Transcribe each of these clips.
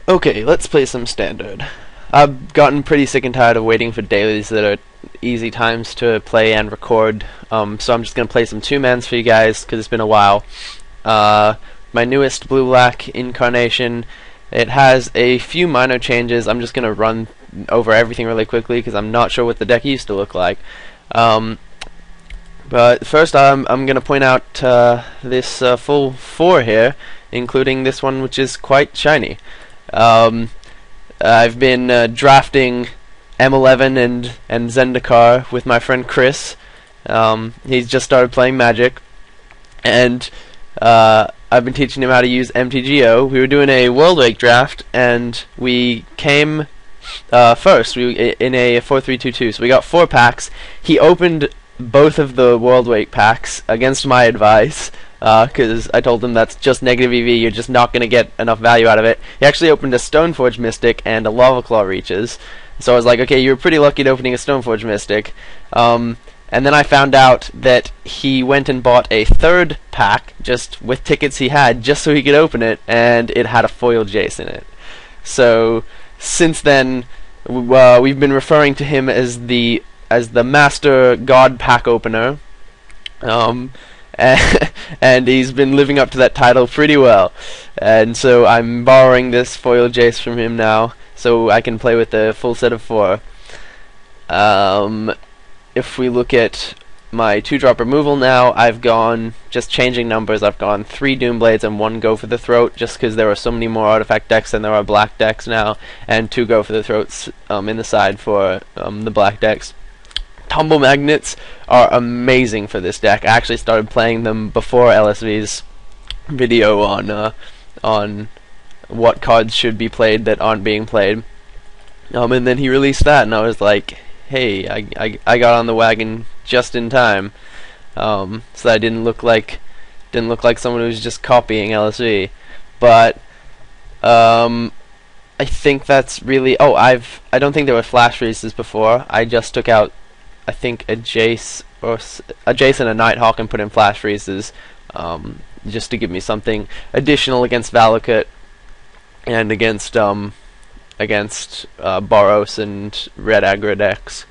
Okay, let's play some standard. I've gotten pretty sick and tired of waiting for dailies that are easy times to play and record, so I'm just going to play some two-mans for you guys, because it's been a while. My newest blue-black incarnation, it has a few minor changes. I'm just going to run over everything really quickly, because I'm not sure what the deck used to look like. But first, I'm going to point out this full 4 here, including this one, which is quite shiny. I've been drafting M11 and Zendikar with my friend Chris. He's just started playing Magic, and I've been teaching him how to use MTGO. We were doing a World Wake draft, and we came first. We in a 4-3-2-2, so we got 4 packs. He opened both of the World Wake packs against my advice, because I told him that's just negative EV, you're just not going to get enough value out of it. He actually opened a Stoneforge Mystic and a Lava Claw Reaches, so I was like, okay, you were pretty lucky at opening a Stoneforge Mystic. And then I found out that he went and bought a 3rd pack, just with tickets he had, just so he could open it, and it had a foil Jace in it. So, since then, we've been referring to him as the Master God Pack Opener. And he's been living up to that title pretty well. And so I'm borrowing this foil Jace from him now, so I can play with the full set of 4. If we look at my 2-drop removal now, I've gone, just changing numbers, I've gone 3 Doomblades and 1 Go for the Throat, just because there are so many more artifact decks than there are black decks now, and 2 Go for the Throats in the side for the black decks. Tumble Magnets are amazing for this deck. I actually started playing them before LSV's video on what cards should be played that aren't being played. And then he released that, and I was like, hey, I got on the wagon just in time, so that I didn't look like someone who was just copying LSV. But I think that's really. Oh, I don't think there were flash freezes before. I just took out, I think, a Jace and a Nighthawk and put in flash freezes, just to give me something additional against Valakut and against Boros and red aggro decks.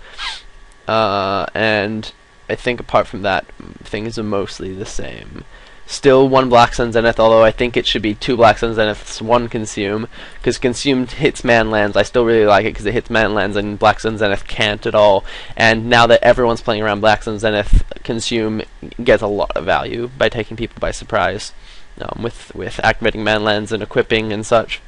And I think apart from that, things are mostly the same. Still 1 Black Sun Zenith, although I think it should be 2 Black Sun Zeniths, 1 Consume, because Consumed hits man lands. I still really like it because it hits man lands, and Black Sun Zenith can't at all. And now that everyone's playing around Black Sun Zenith, Consume gets a lot of value by taking people by surprise, with activating man lands and equipping and such.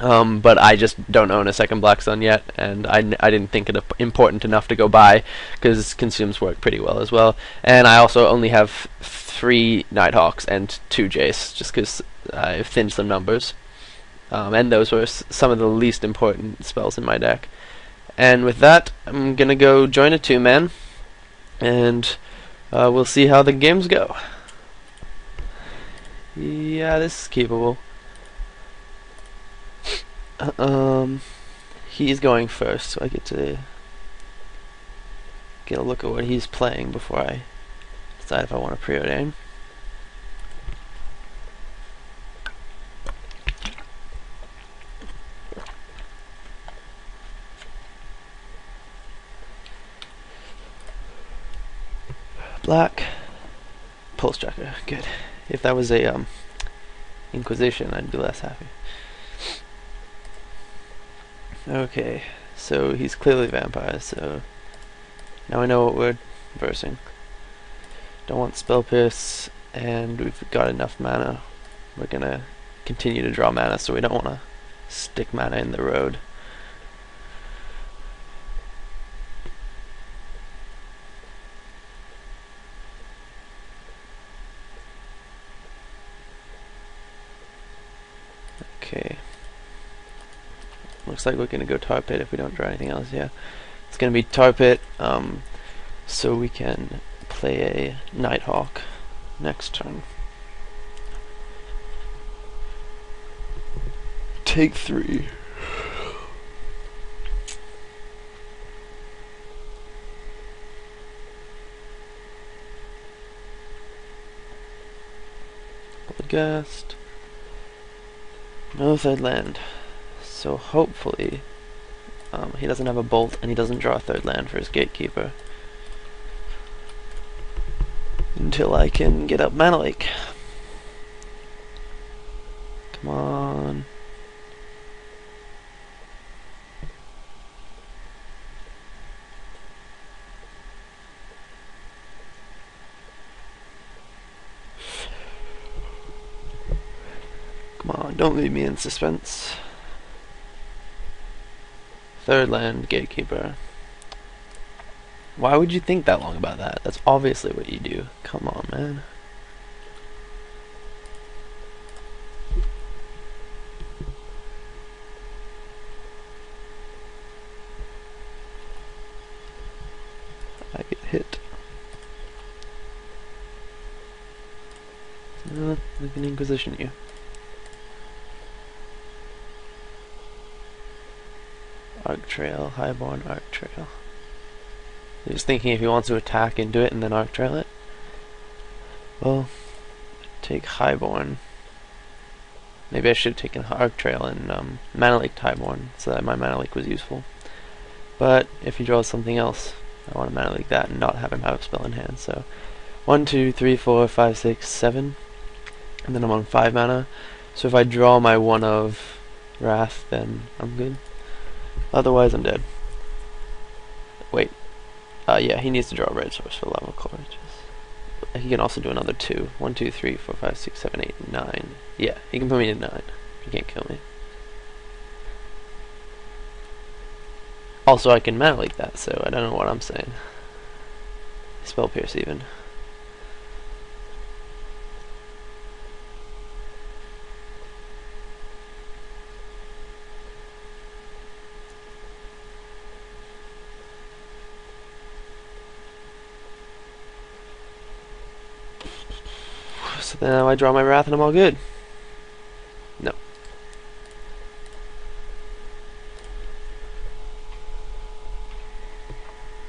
But I just don't own a 2nd Black Sun yet, and I didn't think it important enough to go buy, because Consumes work pretty well as well. And I also only have 3 Nighthawks and 2 Jace, just because I've thinned some numbers. And those were some of the least important spells in my deck. And with that, I'm gonna go join a 2-man, and we'll see how the games go. Yeah, this is keepable. He's going first, so I get to get a look at what he's playing before I decide if I want to preordain. Black Pulse Tracker, good. If that was a Inquisition, I'd be less happy. Okay, so he's clearly vampire, so now I know what we're versing. Don't want Spell Pierce, and we've got enough mana. We're gonna continue to draw mana, so we don't want to stick mana in the road. Okay. Looks like we're going to go Tar Pit if we don't draw anything else. Yeah, it's going to be Tar Pit, so we can play a Nighthawk next turn. Take 3. Bloodghast. No third land. So hopefully he doesn't have a bolt and he doesn't draw a third land for his Gatekeeper until I can get up Mana Lake. Come on. Come on, don't leave me in suspense. Third land, Gatekeeper. Why would you think that long about that? That's obviously what you do. Come on, man. I get hit. We can Inquisition you. Arc Trail, Highborn, Arc Trail. He's thinking if he wants to attack and do it and then Arc Trail it. Well, take Highborn. Maybe I should have taken Arc Trail and Mana Lake Highborn so that my Mana Lake was useful. But if he draws something else, I want to Mana Lake that and not have him have a spell in hand. So 1, 2, 3, 4, 5, 6, 7. And then I'm on 5 mana. So if I draw my 1 of Wrath, then I'm good. Otherwise, I'm dead. Wait. Yeah, he needs to draw a red source for Lava Core. He can also do another 2. 1, 2, 3, 4, 5, 6, 7, 8, 9. Yeah, he can put me to 9. He can't kill me. Also, I can Mana Lake that, so I don't know what I'm saying. Spell Pierce even. So now I draw my Wrath and I'm all good. No.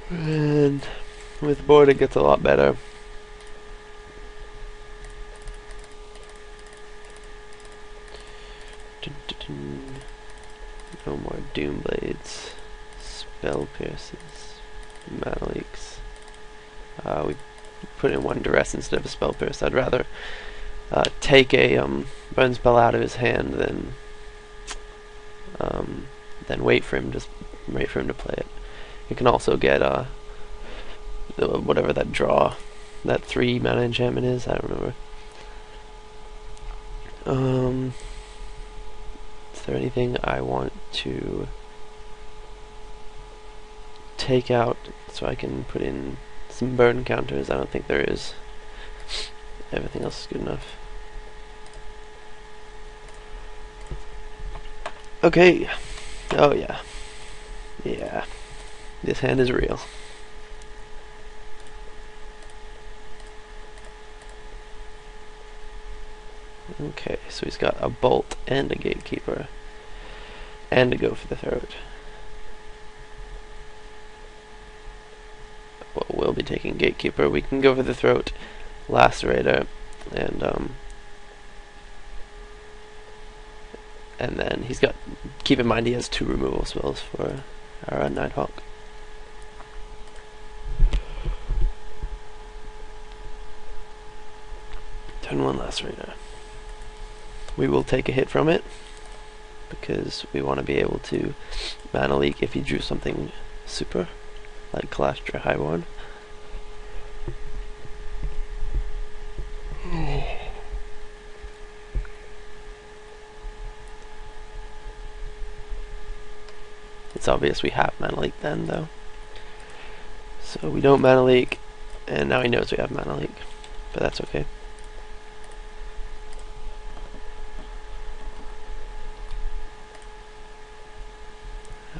And with board it gets a lot better. No more Doom Blades. Spell Pierces. Mana Leaks. We put in 1 Duress instead of a Spell Pierce. I'd rather take a burn spell out of his hand than wait for him to play it. You can also get whatever that draw, that 3 mana enchantment is. I don't remember. Is there anything I want to take out so I can put in some burn counters? I don't think there is. Everything else is good enough. Okay. Oh yeah. Yeah. This hand is real. Okay, so he's got a bolt and a Gatekeeper. And a Go for the Throat. Well, we'll be taking Gatekeeper. We can Go for the Throat, Lacerator, and then he's got, keep in mind he has 2 removal spells for our Nighthawk. Turn 1 Lacerator. We will take a hit from it because we want to be able to Mana Leak if he drew something super, like Kalastra Highborn. It's obvious we have Mana Leak then, though. So we don't Mana Leak, and now he knows we have Mana Leak, but that's okay.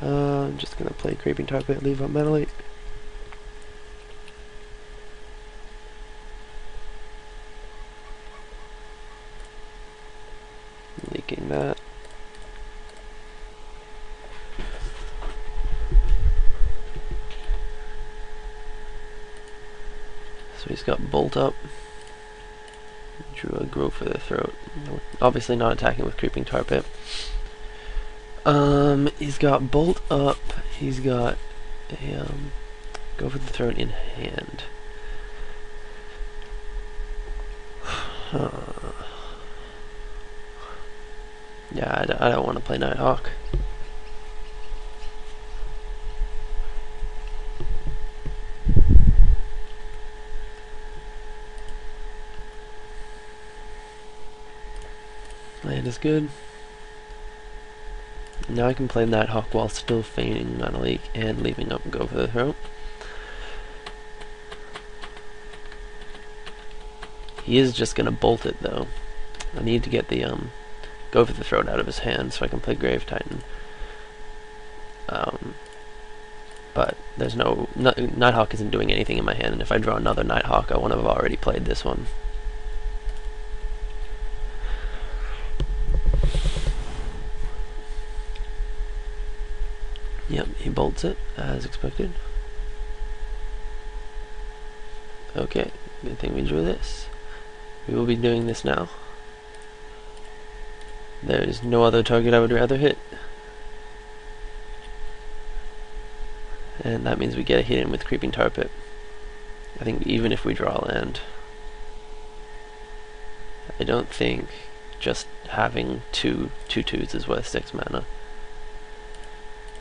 I'm just gonna play Creeping Target, leave on Mana Leak. Leaking that. So he's got Bolt up. Drew a Grow for the Throat. Obviously not attacking with Creeping Tar Pit. He's got Bolt up. He's got a Go for the Throat in hand. Yeah, I don't want to play Nighthawk. Land is good. Now I can play Nighthawk while still feigning Mana Leak and leaving up Go for the Throat. He is just gonna bolt it though. I need to get the Go for the Throat out of his hand so I can play Grave Titan. But there's Nighthawk isn't doing anything in my hand, and if I draw another Nighthawk, I want to have already played this one. Yep, he bolts it, as expected. Okay, good thing we drew this. We will be doing this now. There is no other target I would rather hit. And that means we get a hit in with Creeping Tar Pit. I think even if we draw land, I don't think just having two 2/2s is worth 6 mana.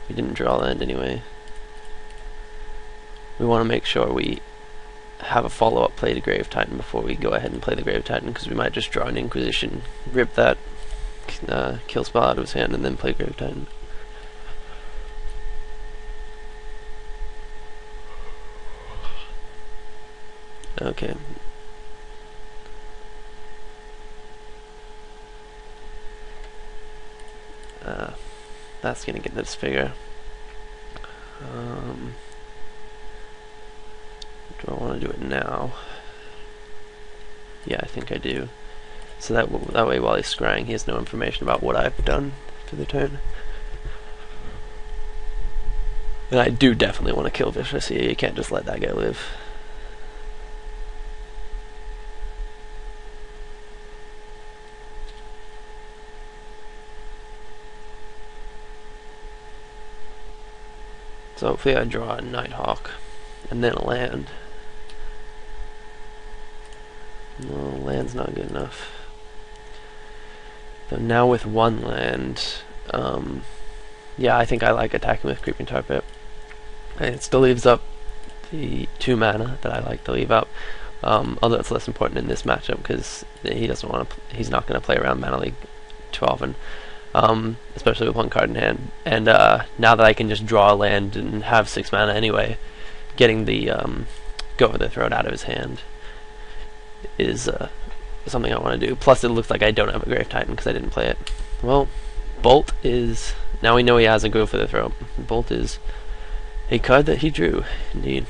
We didn't draw land anyway. We want to make sure we have a follow-up play to Grave Titan before we go ahead and play the Grave Titan, because we might just draw an Inquisition, rip that kill spell out of his hand, and then play Grave Titan. Okay. That's gonna get this figure. Do I want to do it now? Yeah, I think I do. So that way, while he's scrying, he has no information about what I've done for the turn. And I do definitely want to kill Vicious here. You can't just let that guy live. So hopefully I draw a Nighthawk and then a land. No, land's not good enough. So now with one land, yeah, I think I like attacking with Creeping Tar Pit. It still leaves up the 2 mana that I like to leave up. Although it's less important in this matchup because he doesn't want to. He's not going to play around Mana League too often. Especially with one card in hand. And now that I can just draw a land and have 6 mana anyway, getting the Go for the Throat out of his hand is something I want to do. Plus it looks like I don't have a Grave Titan because I didn't play it. Well, Bolt is... Now we know he has a Go for the Throat. Bolt is a card that he drew, indeed.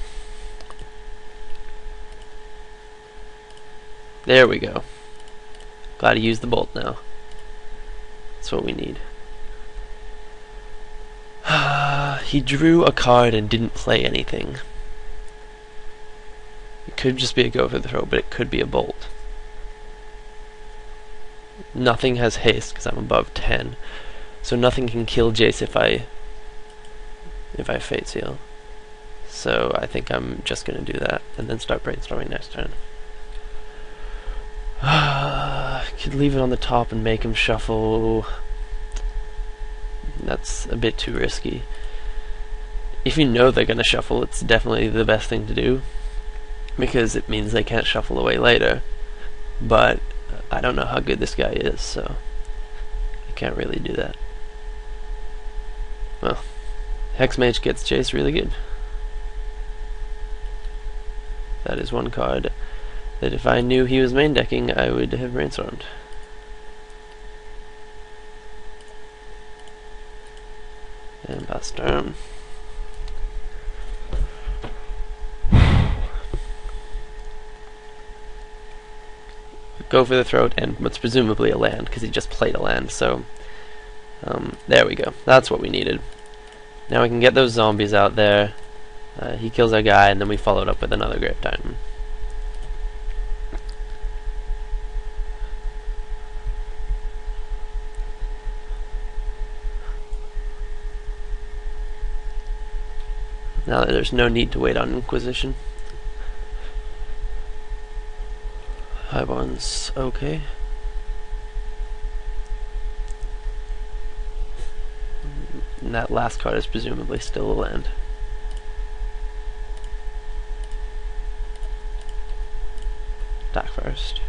There we go. Glad he used the Bolt now. That's what we need. He drew a card and didn't play anything. It could just be a Go for the Throat, but it could be a Bolt. Nothing has haste because I'm above 10, so nothing can kill Jace if I Fate Seal. So I think I'm just gonna do that and then start brainstorming next turn. Could leave it on the top and make him shuffle. That's a bit too risky. If you know they're gonna shuffle, it's definitely the best thing to do, because it means they can't shuffle away later. But I don't know how good this guy is, so I can't really do that. Well, Hexmage gets Jace really good. That is one card that if I knew he was main decking, I would have brainstormed. And pass turn. Go for the Throat, and what's presumably a land, because he just played a land, so there we go. That's what we needed. Now we can get those zombies out there. He kills our guy, and then we followed up with another Grave Titan. Now that there's no need to wait on Inquisition. Highborn's okay. And that last card is presumably still a land. Attack first.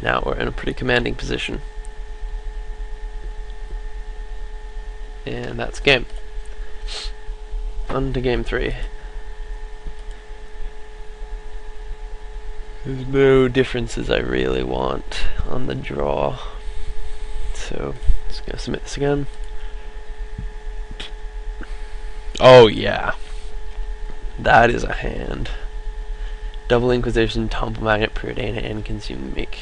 Now we're in a pretty commanding position. And that's game. On to game 3. There's no differences I really want on the draw. So, just gonna submit this again. Oh yeah. That is a hand. Double Inquisition, Temple Magnet, Preordain, and Consume Meek.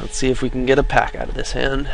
Let's see if we can get a pack out of this hand.